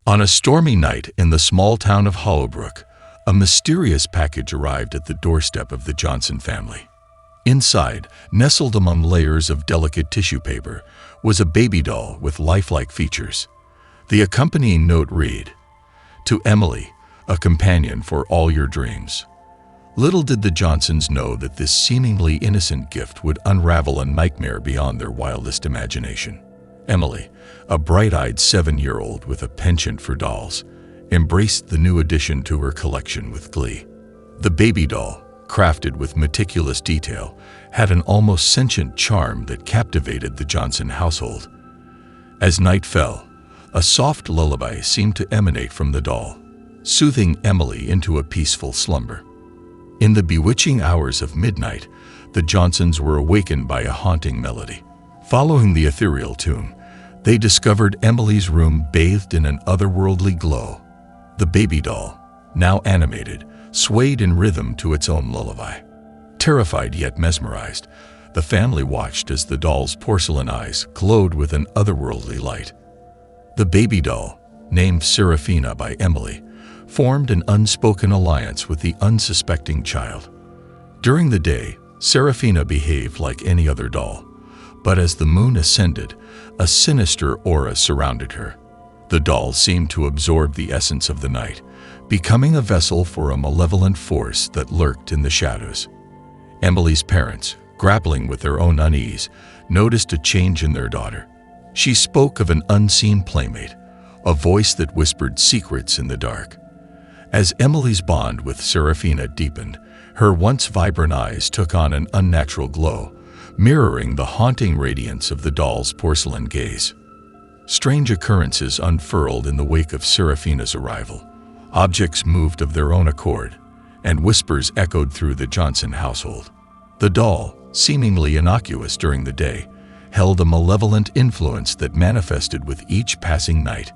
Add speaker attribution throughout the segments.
Speaker 1: On a stormy night in the small town of Hollowbrook, a mysterious package arrived at the doorstep of the Johnson family. Inside, nestled among layers of delicate tissue paper, was a baby doll with lifelike features. The accompanying note read, "To Emily, a companion for all your dreams." Little did the Johnsons know that this seemingly innocent gift would unravel a nightmare beyond their wildest imagination. Emily, a bright-eyed 7-year-old with a penchant for dolls, embraced the new addition to her collection with glee. The baby doll, crafted with meticulous detail, had an almost sentient charm that captivated the Johnson household. As night fell, a soft lullaby seemed to emanate from the doll, soothing Emily into a peaceful slumber. In the bewitching hours of midnight, the Johnsons were awakened by a haunting melody. Following the ethereal tune, they discovered Emily's room bathed in an otherworldly glow. The baby doll, now animated, swayed in rhythm to its own lullaby. Terrified yet mesmerized, the family watched as the doll's porcelain eyes glowed with an otherworldly light. The baby doll, named Serafina by Emily, formed an unspoken alliance with the unsuspecting child. During the day, Serafina behaved like any other doll, but as the moon ascended, a sinister aura surrounded her. The doll seemed to absorb the essence of the night, becoming a vessel for a malevolent force that lurked in the shadows. Emily's parents, grappling with their own unease, noticed a change in their daughter. She spoke of an unseen playmate, a voice that whispered secrets in the dark. As Emily's bond with Serafina deepened, her once vibrant eyes took on an unnatural glow, mirroring the haunting radiance of the doll's porcelain gaze. Strange occurrences unfurled in the wake of Serafina's arrival. Objects moved of their own accord, and whispers echoed through the Johnson household. The doll, seemingly innocuous during the day, held a malevolent influence that manifested with each passing night.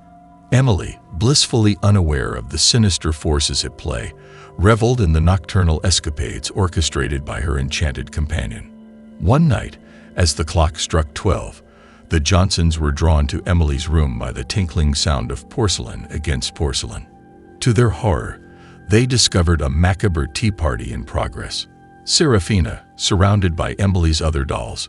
Speaker 1: Emily, blissfully unaware of the sinister forces at play, reveled in the nocturnal escapades orchestrated by her enchanted companion. One night, as the clock struck 12, the Johnsons were drawn to Emily's room by the tinkling sound of porcelain against porcelain. To their horror, they discovered a macabre tea party in progress. Serafina, surrounded by Emily's other dolls,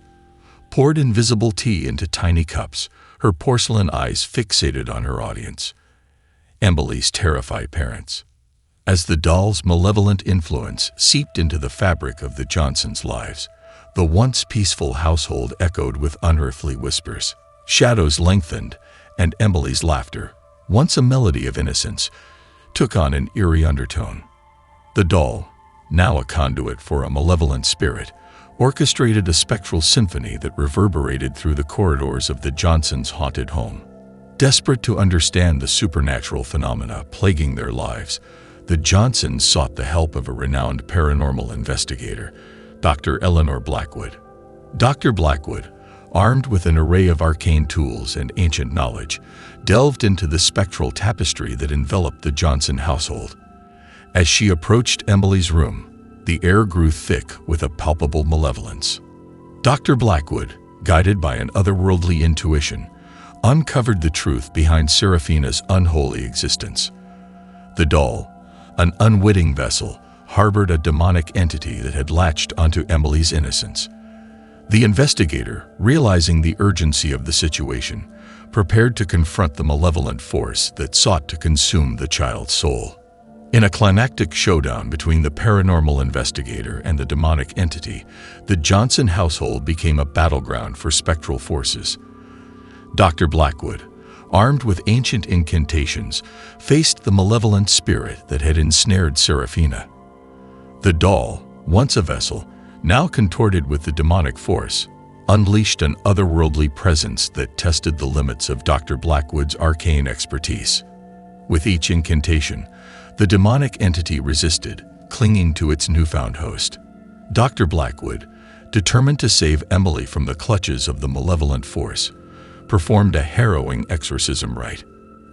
Speaker 1: poured invisible tea into tiny cups, her porcelain eyes fixated on her audience. Emily's terrified parents. As the doll's malevolent influence seeped into the fabric of the Johnsons' lives, the once peaceful household echoed with unearthly whispers. Shadows lengthened, and Emily's laughter, once a melody of innocence, took on an eerie undertone. The doll, now a conduit for a malevolent spirit, orchestrated a spectral symphony that reverberated through the corridors of the Johnsons' haunted home. Desperate to understand the supernatural phenomena plaguing their lives, the Johnsons sought the help of a renowned paranormal investigator, Dr. Eleanor Blackwood. Dr. Blackwood, armed with an array of arcane tools and ancient knowledge, delved into the spectral tapestry that enveloped the Johnson household. As she approached Emily's room, the air grew thick with a palpable malevolence. Dr. Blackwood, guided by an otherworldly intuition, uncovered the truth behind Serafina's unholy existence. The doll, an unwitting vessel, harbored a demonic entity that had latched onto Emily's innocence. The investigator, realizing the urgency of the situation, prepared to confront the malevolent force that sought to consume the child's soul. In a climactic showdown between the paranormal investigator and the demonic entity, the Johnson household became a battleground for spectral forces. Dr. Blackwood, armed with ancient incantations, faced the malevolent spirit that had ensnared Serafina. The doll, once a vessel, now contorted with the demonic force, unleashed an otherworldly presence that tested the limits of Dr. Blackwood's arcane expertise. With each incantation, the demonic entity resisted, clinging to its newfound host. Dr. Blackwood, determined to save Emily from the clutches of the malevolent force, performed a harrowing exorcism rite.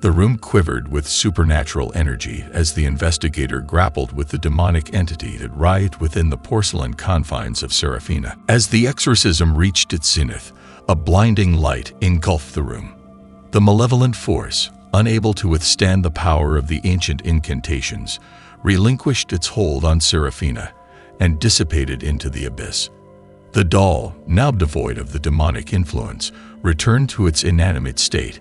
Speaker 1: The room quivered with supernatural energy as the investigator grappled with the demonic entity that writhed within the porcelain confines of Serafina. As the exorcism reached its zenith, a blinding light engulfed the room. The malevolent force, unable to withstand the power of the ancient incantations, relinquished its hold on Serafina and dissipated into the abyss. The doll, now devoid of the demonic influence, returned to its inanimate state,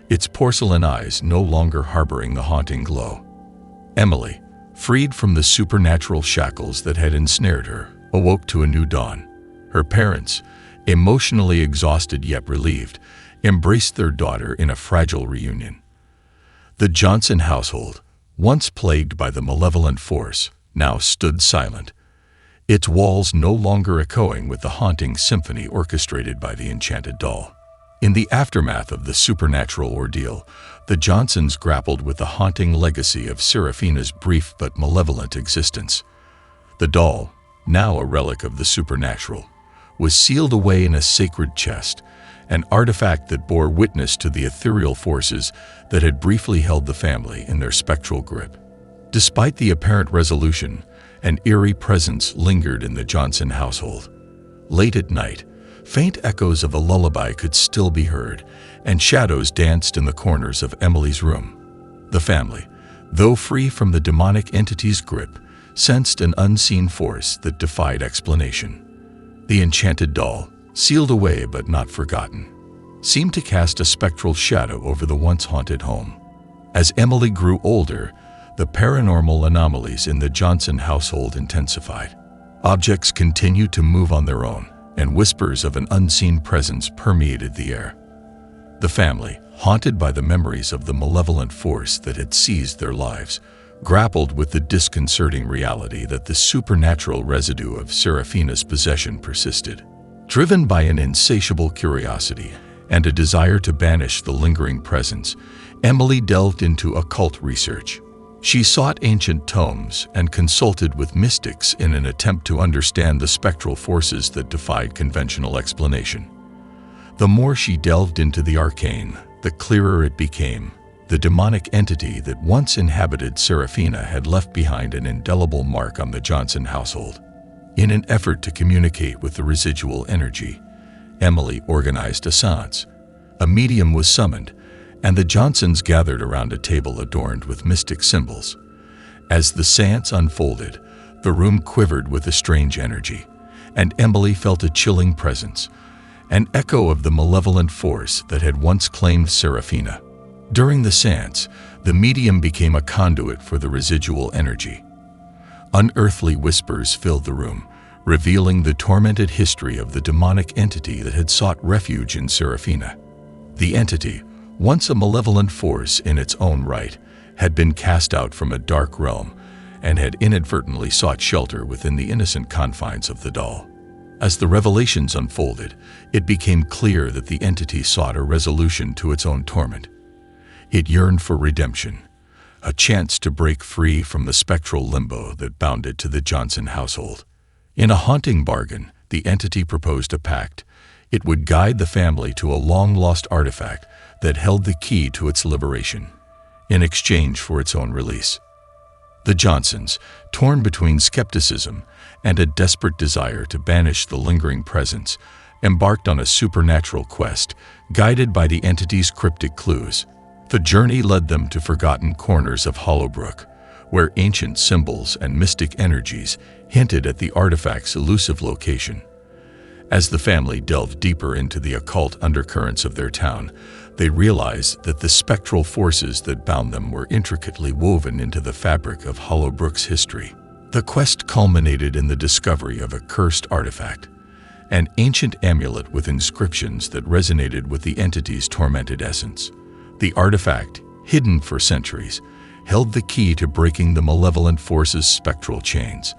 Speaker 1: its porcelain eyes no longer harboring the haunting glow. Emily, freed from the supernatural shackles that had ensnared her, awoke to a new dawn. Her parents, emotionally exhausted yet relieved, embraced their daughter in a fragile reunion. The Johnson household, once plagued by the malevolent force, now stood silent, its walls no longer echoing with the haunting symphony orchestrated by the enchanted doll. In the aftermath of the supernatural ordeal, the Johnsons grappled with the haunting legacy of Serafina's brief but malevolent existence. The doll, now a relic of the supernatural, was sealed away in a sacred chest, an artifact that bore witness to the ethereal forces that had briefly held the family in their spectral grip. Despite the apparent resolution, an eerie presence lingered in the Johnson household. Late at night, faint echoes of a lullaby could still be heard, and shadows danced in the corners of Emily's room. The family, though free from the demonic entity's grip, sensed an unseen force that defied explanation. The enchanted doll, sealed away but not forgotten, seemed to cast a spectral shadow over the once haunted home. As Emily grew older, the paranormal anomalies in the Johnson household intensified. Objects continued to move on their own, and whispers of an unseen presence permeated the air. The family, haunted by the memories of the malevolent force that had seized their lives, grappled with the disconcerting reality that the supernatural residue of Serafina's possession persisted. Driven by an insatiable curiosity and a desire to banish the lingering presence, Emily delved into occult research. She sought ancient tomes and consulted with mystics in an attempt to understand the spectral forces that defied conventional explanation. The more she delved into the arcane, the clearer it became. The demonic entity that once inhabited Serafina had left behind an indelible mark on the Johnson household. In an effort to communicate with the residual energy, Emily organized a seance. A medium was summoned, and the Johnsons gathered around a table adorned with mystic symbols. As the seance unfolded, the room quivered with a strange energy, and Emily felt a chilling presence, an echo of the malevolent force that had once claimed Serafina. During the seance, the medium became a conduit for the residual energy. Unearthly whispers filled the room, revealing the tormented history of the demonic entity that had sought refuge in Serafina. The entity, once a malevolent force in its own right, had been cast out from a dark realm and had inadvertently sought shelter within the innocent confines of the doll. As the revelations unfolded, it became clear that the entity sought a resolution to its own torment. It yearned for redemption, a chance to break free from the spectral limbo that bound it to the Johnson household. In a haunting bargain, the entity proposed a pact. It would guide the family to a long-lost artifact that held the key to its liberation, in exchange for its own release. The Johnsons, torn between skepticism and a desperate desire to banish the lingering presence, embarked on a supernatural quest, guided by the entity's cryptic clues. The journey led them to forgotten corners of Hollowbrook, where ancient symbols and mystic energies hinted at the artifact's elusive location. As the family delved deeper into the occult undercurrents of their town, they realized that the spectral forces that bound them were intricately woven into the fabric of Hollowbrook's history. The quest culminated in the discovery of a cursed artifact, an ancient amulet with inscriptions that resonated with the entity's tormented essence. The artifact, hidden for centuries, held the key to breaking the malevolent force's spectral chains.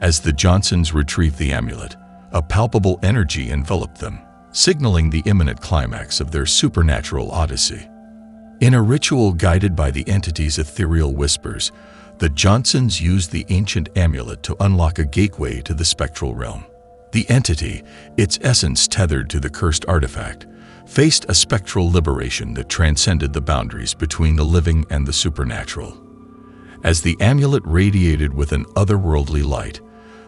Speaker 1: As the Johnsons retrieved the amulet, a palpable energy enveloped them, signaling the imminent climax of their supernatural odyssey. In a ritual guided by the entity's ethereal whispers, the Johnsons used the ancient amulet to unlock a gateway to the spectral realm. The entity, its essence tethered to the cursed artifact, faced a spectral liberation that transcended the boundaries between the living and the supernatural. As the amulet radiated with an otherworldly light,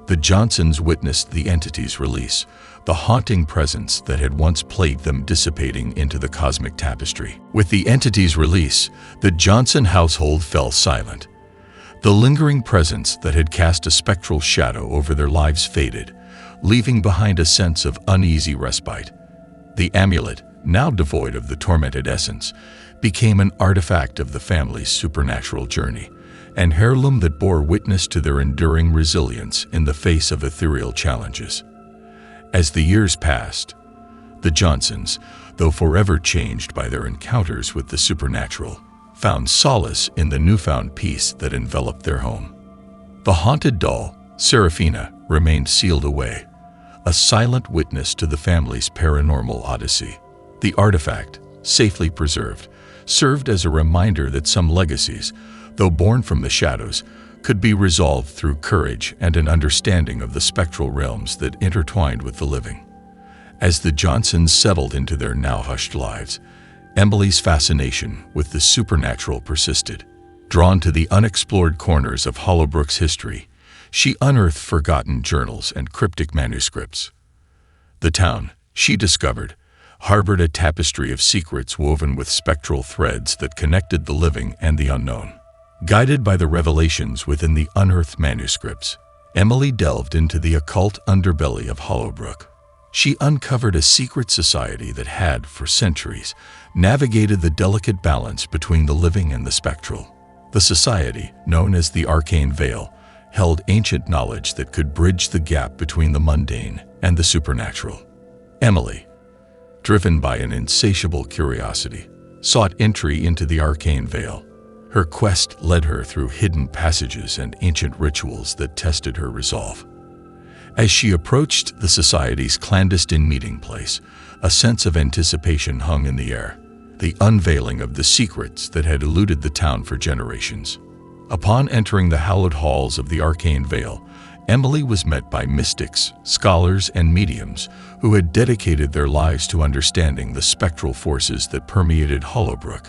Speaker 1: the Johnsons witnessed the entity's release, the haunting presence that had once plagued them dissipating into the cosmic tapestry. With the entity's release, the Johnson household fell silent. The lingering presence that had cast a spectral shadow over their lives faded, leaving behind a sense of uneasy respite. The amulet, now devoid of the tormented essence, became an artifact of the family's supernatural journey, an heirloom that bore witness to their enduring resilience in the face of ethereal challenges. As the years passed, the Johnsons, though forever changed by their encounters with the supernatural, found solace in the newfound peace that enveloped their home. The haunted doll, Seraphina, remained sealed away, a silent witness to the family's paranormal odyssey. The artifact, safely preserved, served as a reminder that some legacies, though born from the shadows, could be resolved through courage and an understanding of the spectral realms that intertwined with the living. As the Johnsons settled into their now hushed lives, Emily's fascination with the supernatural persisted. Drawn to the unexplored corners of Hollowbrook's history, she unearthed forgotten journals and cryptic manuscripts. The town, she discovered, harbored a tapestry of secrets woven with spectral threads that connected the living and the unknown. Guided by the revelations within the unearthed manuscripts, Emily delved into the occult underbelly of Hollowbrook. She uncovered a secret society that had, for centuries, navigated the delicate balance between the living and the spectral. The society, known as the Arcane Veil, held ancient knowledge that could bridge the gap between the mundane and the supernatural. Emily, driven by an insatiable curiosity, sought entry into the Arcane Veil. Her quest led her through hidden passages and ancient rituals that tested her resolve. As she approached the society's clandestine meeting place, a sense of anticipation hung in the air, the unveiling of the secrets that had eluded the town for generations. Upon entering the hallowed halls of the Arcane Veil, Emily was met by mystics, scholars, and mediums who had dedicated their lives to understanding the spectral forces that permeated Hollowbrook.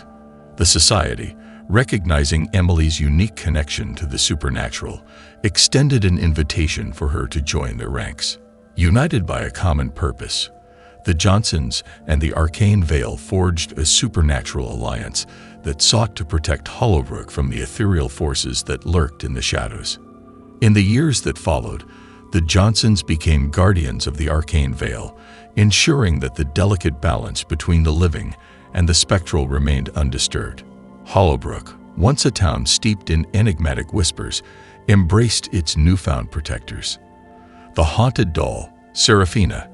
Speaker 1: The society, recognizing Emily's unique connection to the supernatural, extended an invitation for her to join their ranks. United by a common purpose, the Johnsons and the Arcane Veil forged a supernatural alliance that sought to protect Hollowbrook from the ethereal forces that lurked in the shadows. In the years that followed, the Johnsons became guardians of the Arcane Veil, ensuring that the delicate balance between the living and the spectral remained undisturbed. Hollowbrook, once a town steeped in enigmatic whispers, embraced its newfound protectors. The haunted doll, Seraphina,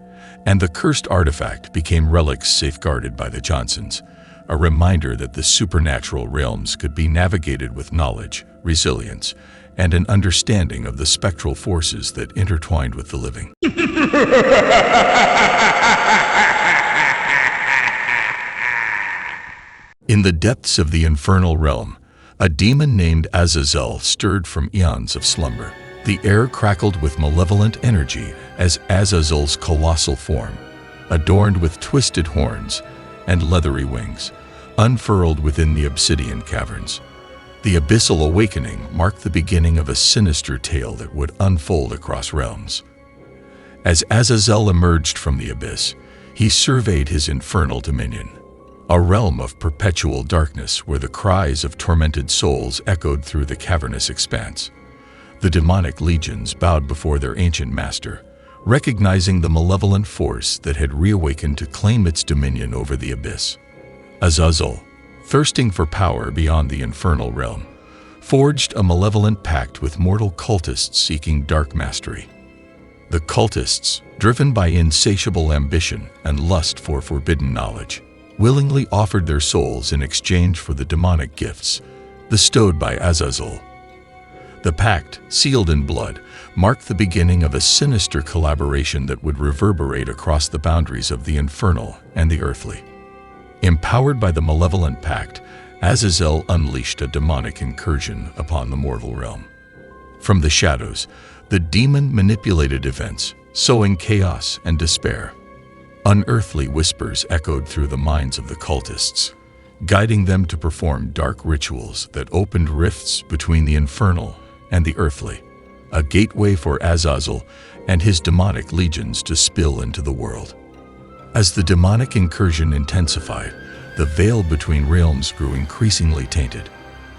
Speaker 1: and the cursed artifact became relics safeguarded by the Johnsons, a reminder that the supernatural realms could be navigated with knowledge, resilience, and an understanding of the spectral forces that intertwined with the living. In the depths of the infernal realm, a demon named Azazel stirred from eons of slumber. The air crackled with malevolent energy as Azazel's colossal form, adorned with twisted horns and leathery wings, unfurled within the obsidian caverns. The abyssal awakening marked the beginning of a sinister tale that would unfold across realms. As Azazel emerged from the abyss, he surveyed his infernal dominion, a realm of perpetual darkness where the cries of tormented souls echoed through the cavernous expanse. The demonic legions bowed before their ancient master, recognizing the malevolent force that had reawakened to claim its dominion over the abyss. Azazel, thirsting for power beyond the infernal realm, forged a malevolent pact with mortal cultists seeking dark mastery. The cultists, driven by insatiable ambition and lust for forbidden knowledge, willingly offered their souls in exchange for the demonic gifts bestowed by Azazel. The pact, sealed in blood, marked the beginning of a sinister collaboration that would reverberate across the boundaries of the infernal and the earthly. Empowered by the malevolent pact, Azazel unleashed a demonic incursion upon the mortal realm. From the shadows, the demon manipulated events, sowing chaos and despair. Unearthly whispers echoed through the minds of the cultists, guiding them to perform dark rituals that opened rifts between the infernal and the earthly, a gateway for Azazel and his demonic legions to spill into the world. As the demonic incursion intensified, the veil between realms grew increasingly tainted.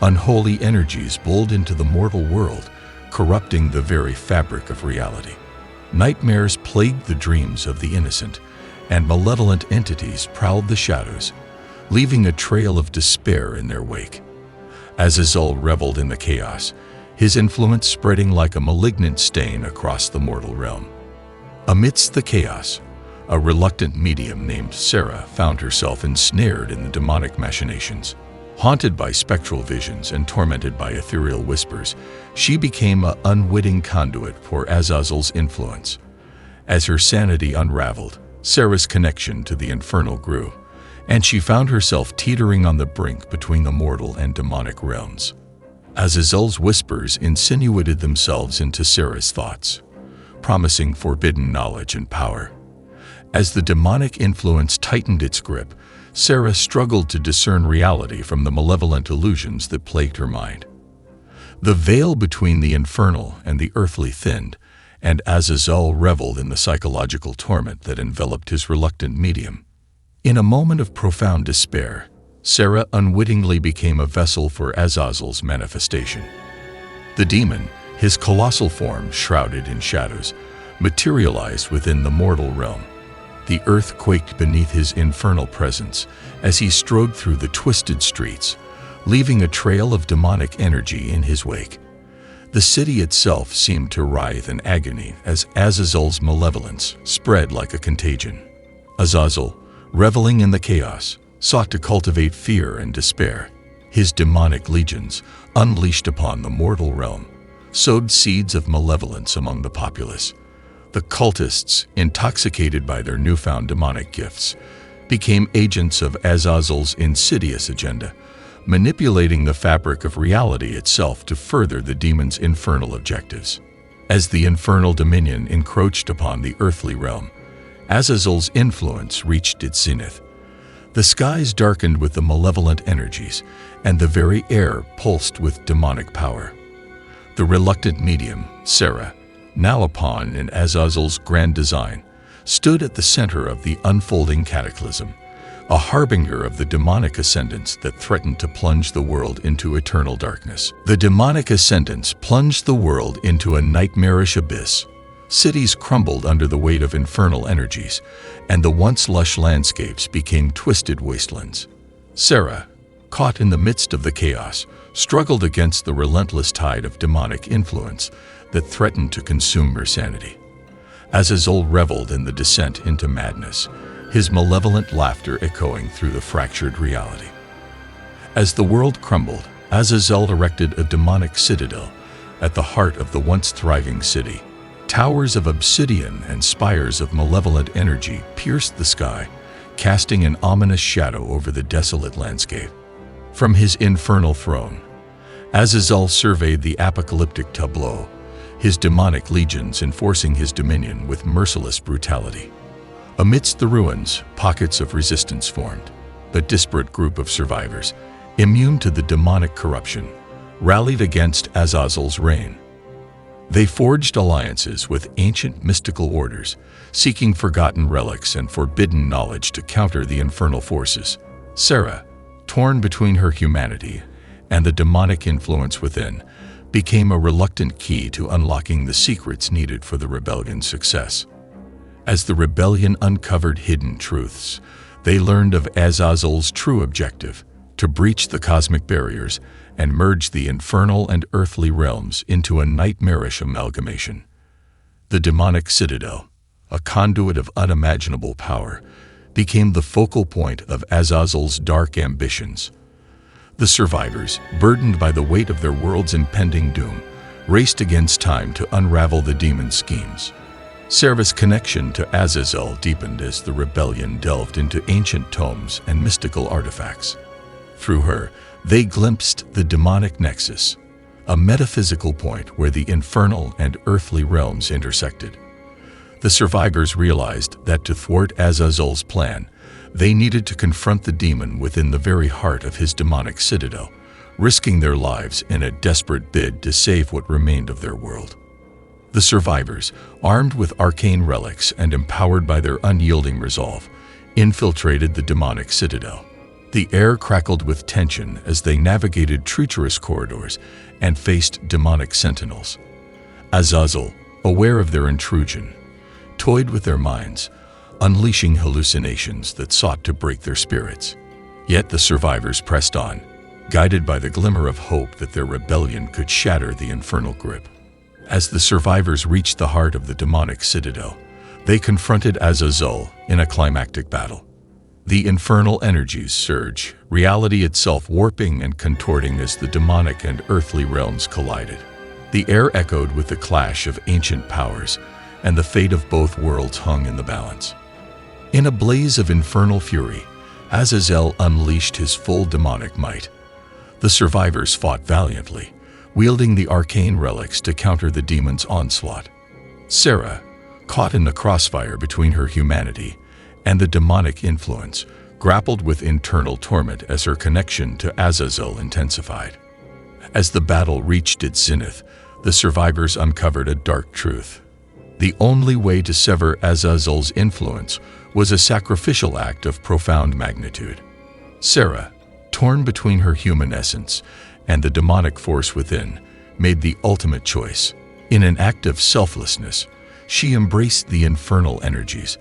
Speaker 1: Unholy energies bowled into the mortal world, corrupting the very fabric of reality. Nightmares plagued the dreams of the innocent, and malevolent entities prowled the shadows, leaving a trail of despair in their wake. Azazel reveled in the chaos, his influence spreading like a malignant stain across the mortal realm. Amidst the chaos, a reluctant medium named Sarah found herself ensnared in the demonic machinations. Haunted by spectral visions and tormented by ethereal whispers, she became an unwitting conduit for Azazel's influence. As her sanity unraveled, Sarah's connection to the infernal grew, and she found herself teetering on the brink between the mortal and demonic realms. Azazel's whispers insinuated themselves into Sarah's thoughts, promising forbidden knowledge and power. As the demonic influence tightened its grip, Sarah struggled to discern reality from the malevolent illusions that plagued her mind. The veil between the infernal and the earthly thinned, and Azazel reveled in the psychological torment that enveloped his reluctant medium. In a moment of profound despair, Sarah unwittingly became a vessel for Azazel's manifestation. The demon, his colossal form shrouded in shadows, materialized within the mortal realm. The earth quaked beneath his infernal presence as he strode through the twisted streets, leaving a trail of demonic energy in his wake. The city itself seemed to writhe in agony as Azazel's malevolence spread like a contagion. Azazel, reveling in the chaos, sought to cultivate fear and despair. His demonic legions, unleashed upon the mortal realm, sowed seeds of malevolence among the populace. The cultists, intoxicated by their newfound demonic gifts, became agents of Azazel's insidious agenda, manipulating the fabric of reality itself to further the demon's infernal objectives. As the infernal dominion encroached upon the earthly realm, Azazel's influence reached its zenith. The skies darkened with the malevolent energies, and the very air pulsed with demonic power. The reluctant medium, Sarah, now a pawn in Azazel's grand design, stood at the center of the unfolding cataclysm, a harbinger of the demonic ascendance that threatened to plunge the world into eternal darkness. The demonic ascendance plunged the world into a nightmarish abyss. Cities crumbled under the weight of infernal energies, and the once lush landscapes became twisted wastelands. Sarah, caught in the midst of the chaos, struggled against the relentless tide of demonic influence that threatened to consume her sanity. Azazel reveled in the descent into madness, his malevolent laughter echoing through the fractured reality. As the world crumbled, Azazel erected a demonic citadel at the heart of the once thriving city. Towers of obsidian and spires of malevolent energy pierced the sky, casting an ominous shadow over the desolate landscape. From his infernal throne, Azazel surveyed the apocalyptic tableau, his demonic legions enforcing his dominion with merciless brutality. Amidst the ruins, pockets of resistance formed. A disparate group of survivors, immune to the demonic corruption, rallied against Azazel's reign. They forged alliances with ancient mystical orders, seeking forgotten relics and forbidden knowledge to counter the infernal forces. Sarah, torn between her humanity and the demonic influence within, became a reluctant key to unlocking the secrets needed for the rebellion's success. As the rebellion uncovered hidden truths, they learned of Azazel's true objective: to breach the cosmic barriers and merge the infernal and earthly realms into a nightmarish amalgamation. The demonic citadel, a conduit of unimaginable power, became the focal point of Azazel's dark ambitions. The survivors, burdened by the weight of their world's impending doom, raced against time to unravel the demon's schemes. Sarah's connection to Azazel deepened as the rebellion delved into ancient tomes and mystical artifacts. Through her, they glimpsed the demonic nexus, a metaphysical point where the infernal and earthly realms intersected. The survivors realized that to thwart Azazul's plan, they needed to confront the demon within the very heart of his demonic citadel, risking their lives in a desperate bid to save what remained of their world. The survivors, armed with arcane relics and empowered by their unyielding resolve, infiltrated the demonic citadel. The air crackled with tension as they navigated treacherous corridors and faced demonic sentinels. Azazel, aware of their intrusion, toyed with their minds, unleashing hallucinations that sought to break their spirits. Yet the survivors pressed on, guided by the glimmer of hope that their rebellion could shatter the infernal grip. As the survivors reached the heart of the demonic citadel, they confronted Azazel in a climactic battle. The infernal energies surge, reality itself warping and contorting as the demonic and earthly realms collided. The air echoed with the clash of ancient powers, and the fate of both worlds hung in the balance. In a blaze of infernal fury, Azazel unleashed his full demonic might. The survivors fought valiantly, wielding the arcane relics to counter the demon's onslaught. Sarah, caught in the crossfire between her humanity and the demonic influence, grappled with internal torment as her connection to Azazel intensified. As the battle reached its zenith, the survivors uncovered a dark truth. The only way to sever Azazel's influence was a sacrificial act of profound magnitude. Sarah, torn between her human essence and the demonic force within, made the ultimate choice. In an act of selflessness, she embraced the infernal energies,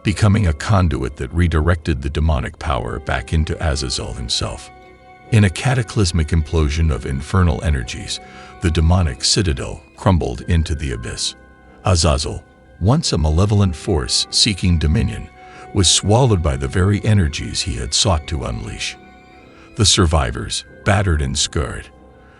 Speaker 1: becoming a conduit that redirected the demonic power back into Azazel himself. In a cataclysmic implosion of infernal energies, the demonic citadel crumbled into the abyss. Azazel, once a malevolent force seeking dominion, was swallowed by the very energies he had sought to unleash. The survivors, battered and scarred,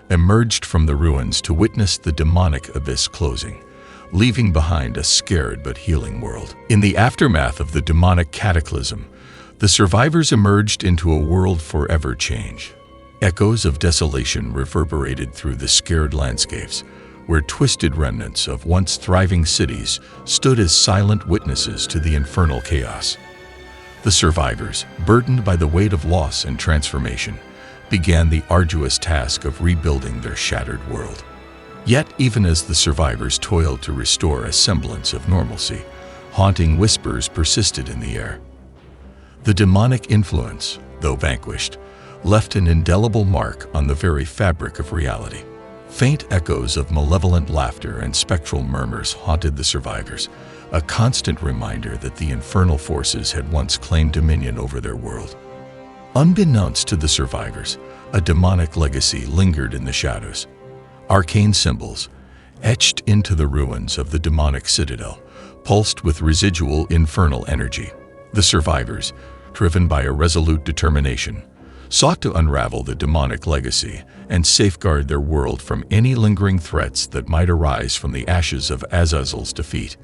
Speaker 1: emerged from the ruins to witness the demonic abyss closing, leaving behind a scared but healing world. In the aftermath of the demonic cataclysm, the survivors emerged into a world forever changed. Echoes of desolation reverberated through the scared landscapes, where twisted remnants of once thriving cities stood as silent witnesses to the infernal chaos. The survivors, burdened by the weight of loss and transformation, began the arduous task of rebuilding their shattered world. Yet, even as the survivors toiled to restore a semblance of normalcy, haunting whispers persisted in the air. The demonic influence, though vanquished, left an indelible mark on the very fabric of reality. Faint echoes of malevolent laughter and spectral murmurs haunted the survivors, a constant reminder that the infernal forces had once claimed dominion over their world. Unbeknownst to the survivors, a demonic legacy lingered in the shadows. Arcane symbols, etched into the ruins of the demonic citadel, pulsed with residual infernal energy. The survivors, driven by a resolute determination, sought to unravel the demonic legacy and safeguard their world from any lingering threats that might arise from the ashes of Azazel's defeat.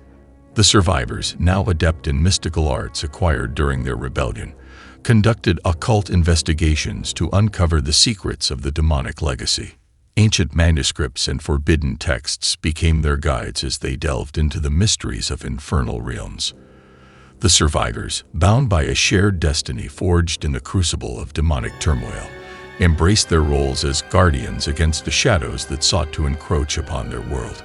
Speaker 1: The survivors, now adept in mystical arts acquired during their rebellion, conducted occult investigations to uncover the secrets of the demonic legacy. Ancient manuscripts and forbidden texts became their guides as they delved into the mysteries of infernal realms. The survivors, bound by a shared destiny forged in the crucible of demonic turmoil, embraced their roles as guardians against the shadows that sought to encroach upon their world.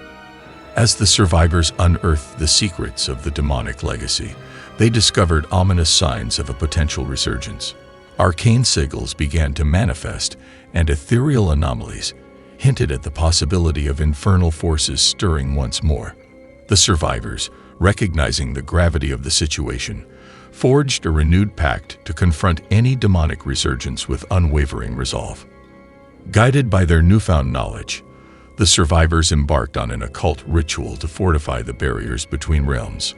Speaker 1: As the survivors unearthed the secrets of the demonic legacy, they discovered ominous signs of a potential resurgence. Arcane sigils began to manifest, and ethereal anomalies hinted at the possibility of infernal forces stirring once more. The survivors, recognizing the gravity of the situation, forged a renewed pact to confront any demonic resurgence with unwavering resolve. Guided by their newfound knowledge, the survivors embarked on an occult ritual to fortify the barriers between realms.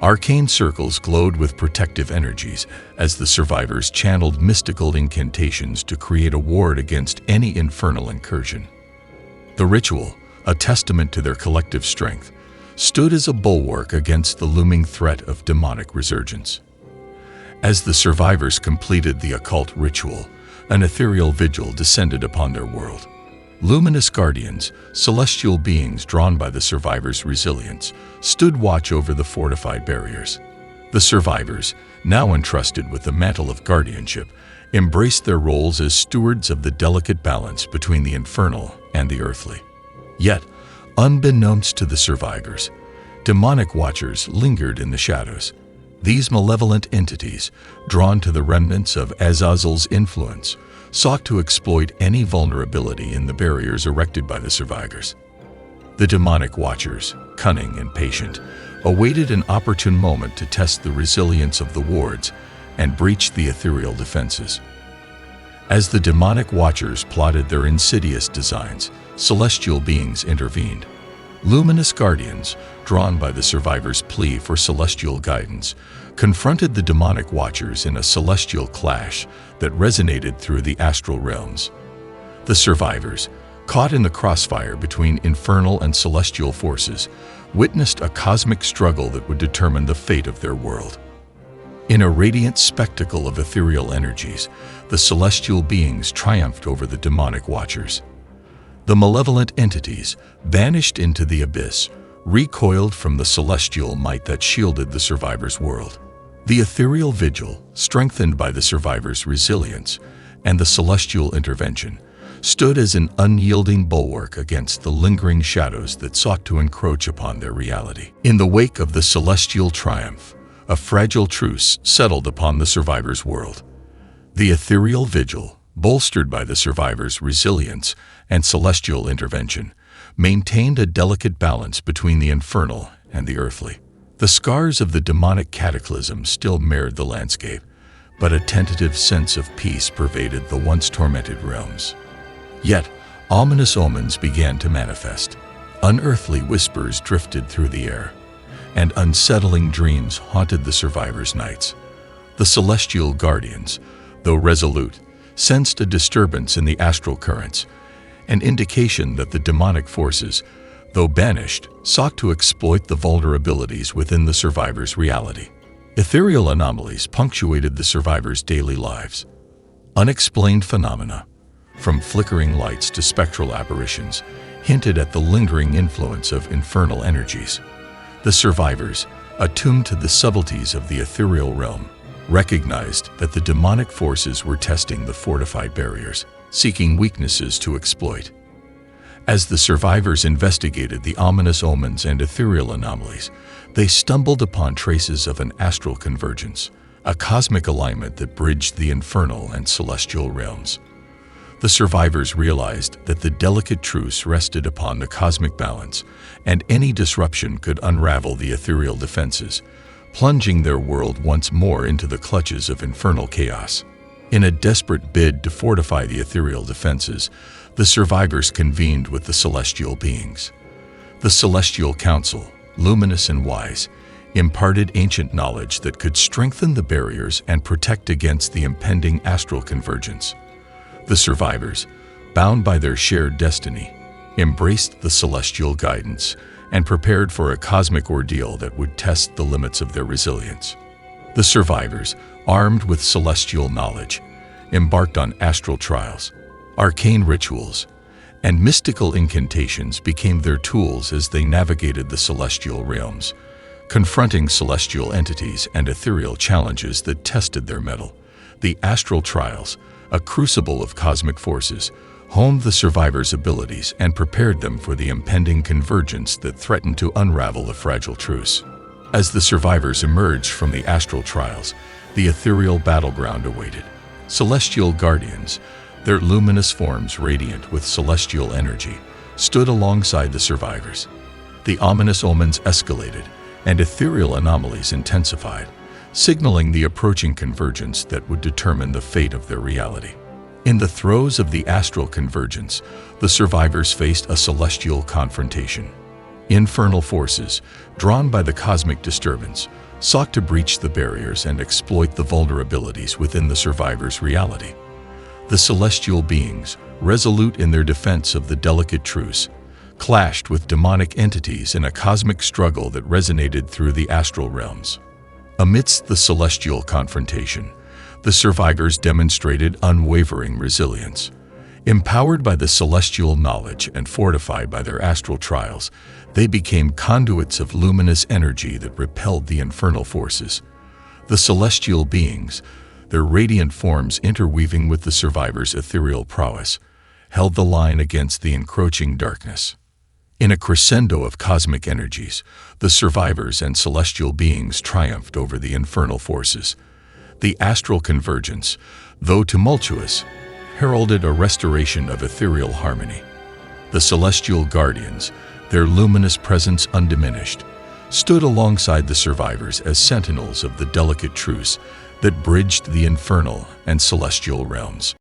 Speaker 1: Arcane circles glowed with protective energies as the survivors channeled mystical incantations to create a ward against any infernal incursion. The ritual, a testament to their collective strength, stood as a bulwark against the looming threat of demonic resurgence. As the survivors completed the occult ritual, an ethereal vigil descended upon their world. Luminous guardians, celestial beings drawn by the survivors' resilience, stood watch over the fortified barriers. The survivors, now entrusted with the mantle of guardianship, embraced their roles as stewards of the delicate balance between the infernal and the earthly. Yet, unbeknownst to the survivors, demonic watchers lingered in the shadows. These malevolent entities, drawn to the remnants of Azazel's influence, sought to exploit any vulnerability in the barriers erected by the survivors. The demonic watchers, cunning and patient, awaited an opportune moment to test the resilience of the wards and breach the ethereal defenses. As the demonic watchers plotted their insidious designs, celestial beings intervened. Luminous guardians, drawn by the survivors' plea for celestial guidance, confronted the demonic watchers in a celestial clash that resonated through the astral realms. The survivors, caught in the crossfire between infernal and celestial forces, witnessed a cosmic struggle that would determine the fate of their world. In a radiant spectacle of ethereal energies, the celestial beings triumphed over the demonic watchers. The malevolent entities, vanished into the abyss, recoiled from the celestial might that shielded the survivors' world. The ethereal vigil, strengthened by the survivors' resilience and the celestial intervention, stood as an unyielding bulwark against the lingering shadows that sought to encroach upon their reality. In the wake of the celestial triumph, a fragile truce settled upon the survivors' world. The ethereal vigil, bolstered by the survivors' resilience and celestial intervention, maintained a delicate balance between the infernal and the earthly. The scars of the demonic cataclysm still marred the landscape, but a tentative sense of peace pervaded the once tormented realms. Yet, ominous omens began to manifest. Unearthly whispers drifted through the air, and unsettling dreams haunted the survivors' nights. The celestial guardians, though resolute, sensed a disturbance in the astral currents, an indication that the demonic forces, though banished, sought to exploit the vulnerabilities within the survivors' reality. Ethereal anomalies punctuated the survivors' daily lives. Unexplained phenomena, from flickering lights to spectral apparitions, hinted at the lingering influence of infernal energies. The survivors, attuned to the subtleties of the ethereal realm, recognized that the demonic forces were testing the fortified barriers, seeking weaknesses to exploit. As the survivors investigated the ominous omens and ethereal anomalies, they stumbled upon traces of an astral convergence, a cosmic alignment that bridged the infernal and celestial realms. The survivors realized that the delicate truce rested upon the cosmic balance, and any disruption could unravel the ethereal defenses, plunging their world once more into the clutches of infernal chaos. In a desperate bid to fortify the ethereal defenses, the survivors convened with the celestial beings. The Celestial Council, luminous and wise, imparted ancient knowledge that could strengthen the barriers and protect against the impending astral convergence. The survivors, bound by their shared destiny, embraced the celestial guidance and prepared for a cosmic ordeal that would test the limits of their resilience. The survivors, armed with celestial knowledge, embarked on astral trials. Arcane rituals and mystical incantations became their tools as they navigated the celestial realms, confronting celestial entities and ethereal challenges that tested their mettle. The astral trials, a crucible of cosmic forces, honed the survivors' abilities and prepared them for the impending convergence that threatened to unravel the fragile truce. As the survivors emerged from the astral trials, the ethereal battleground awaited. Celestial guardians, their luminous forms radiant with celestial energy, stood alongside the survivors. The ominous omens escalated, and ethereal anomalies intensified, signaling the approaching convergence that would determine the fate of their reality. In the throes of the astral convergence, the survivors faced a celestial confrontation. Infernal forces, drawn by the cosmic disturbance, sought to breach the barriers and exploit the vulnerabilities within the survivors' reality. The celestial beings, resolute in their defense of the delicate truce, clashed with demonic entities in a cosmic struggle that resonated through the astral realms. Amidst the celestial confrontation, the survivors demonstrated unwavering resilience. Empowered by the celestial knowledge and fortified by their astral trials, they became conduits of luminous energy that repelled the infernal forces. The celestial beings, their radiant forms interweaving with the survivors' ethereal prowess, held the line against the encroaching darkness. In a crescendo of cosmic energies, the survivors and celestial beings triumphed over the infernal forces. The astral convergence, though tumultuous, heralded a restoration of ethereal harmony. The celestial guardians, their luminous presence undiminished, stood alongside the survivors as sentinels of the delicate truce that bridged the infernal and celestial realms.